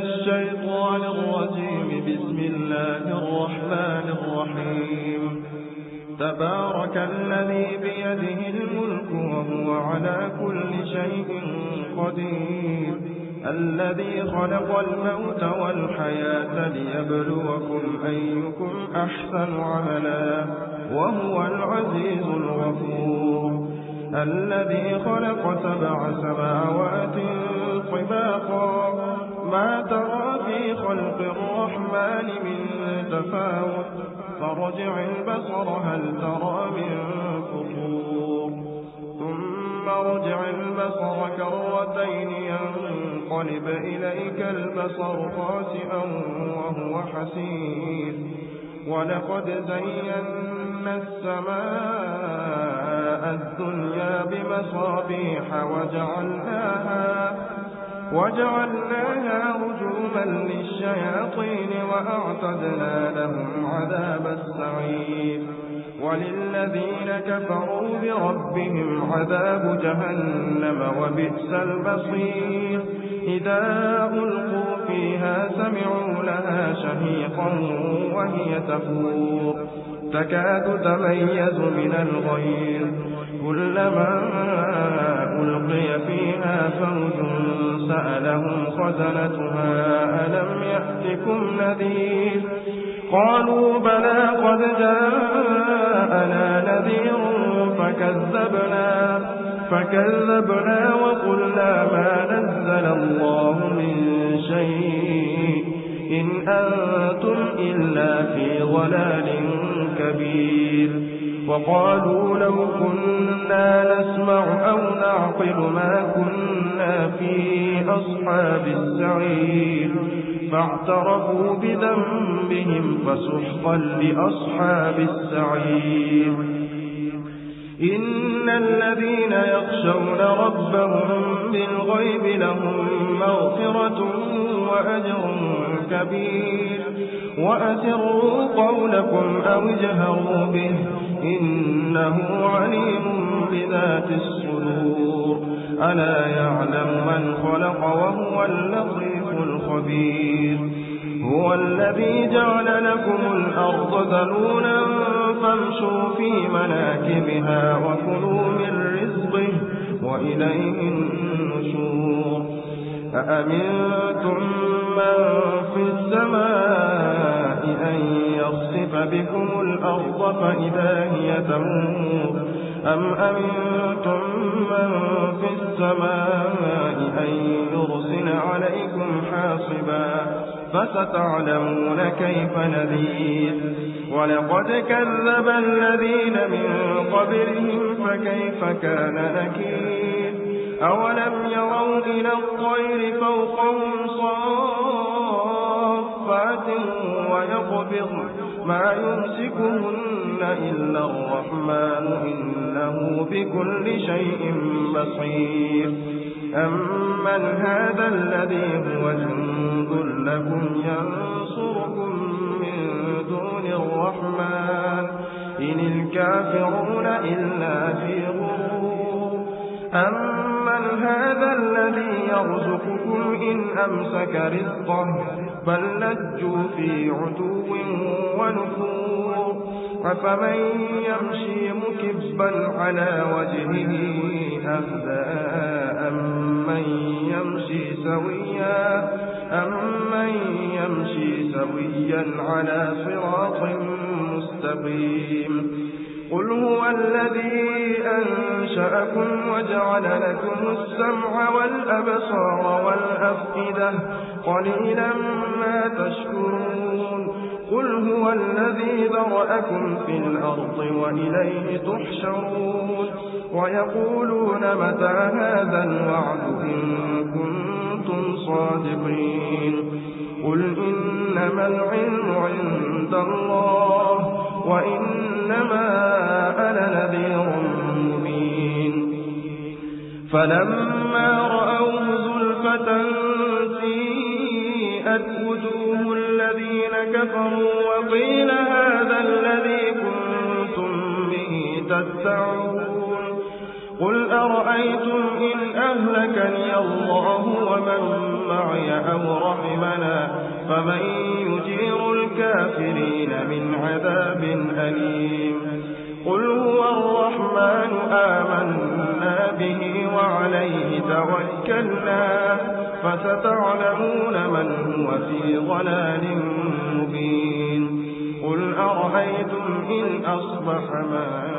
الشيطان الرجيم. بسم الله الرحمن الرحيم. تبارك الذي بيده الملك وهو على كل شيء قدير، الذي خلق الموت والحياة ليبلوكم أيكم أحسن عملا وهو العزيز الغفور، الذي خلق 7 سماوات طباقا ما ترى في خلق الرحمن من تفاوت، فارجع البصر هل ترى من فطور، ثم ارجع البصر كرتين ينقلب إليك البصر خاسئا وهو حسير، ولقد زينا السماء الدنيا بمصابيح وجعلناها رجوما للشياطين وأعتدنا لهم عذاب السعير، وللذين كفروا بربهم عذاب جهنم وبئس المصير. إذا ألقوا فيها سمعوا لها شهيقا وهي تفور تكاد تميز من الغيظ، كلما ألقي فيها فوج سألهم خزنتها ألم يأتكم نذير، قالوا بلى قد جاءنا نذير فكذبنا وقلنا ما نزل الله من شيء إن أنتم إلا في ضلال كبير، وقالوا لو كنا نسمع أو نعقل ما كنا في أصحاب السعير، فاعترفوا بذنبهم فسحقا لأصحاب السعير. إن الذين يخشون ربهم بالغيب لهم مغفرة وأجر كبير، وأسروا قولكم أو اجهروا به إنه عليم بذات الصدور، ألا يعلم من خلق وهو اللطيف الخبير. هو الذي جعل لكم الأرض ذلولا فامشوا في مناكبها وكلوا من رزقه وإليه النشور. أأمنتم من في السماء أن يخسف بكم الأرض فإذا هي تمور، أم أمنتم من في السماء أن يرسل عليكم حاصبا، فستعلمون كيف نذير. ولقد كذب الذين من قبلهم فكيف كان نكير. أولم يروا إلى الطير فوقهم صافات ويقبض ما يمسكهن إلا الرحمن إنه بكل شيء بصير. أمن هذا الذي هو جند لكم ينصركم من دون الرحمن إن الكافرون إلا في غرور. أمن هذا الذي يرزقكم إن أمسك رزقه بل لجوا في عتو ونفور. أفمن يمشي مكبا على وجهه أهدى أمن يمشي سويا على صراط مستقيم. قل هو الذي أنشأكم وجعل لكم السمع والأبصار والأفئدة قليلا ما تشكرون. قل هو الذي ذرأكم في الأرض وإليه تحشرون. ويقولون متى هذا الوعد إن كنتم صادقين. قل إنما العلم عند الله وإنما أنا نذير مبين. فلما رأوه زلفة سيئت وجوه الذين كفروا وقيل هذا الذي كنتم به تدعون. قل أرأيتم إن أهلكني الله ومن معي أو رحمنا فمن يجير الكافرين من عذاب أليم قل هو الرحمن آمنا به وعليه توكلنا فستعلمون من هو في ضلال مبين قل أرأيتم إن أصبح ماؤكم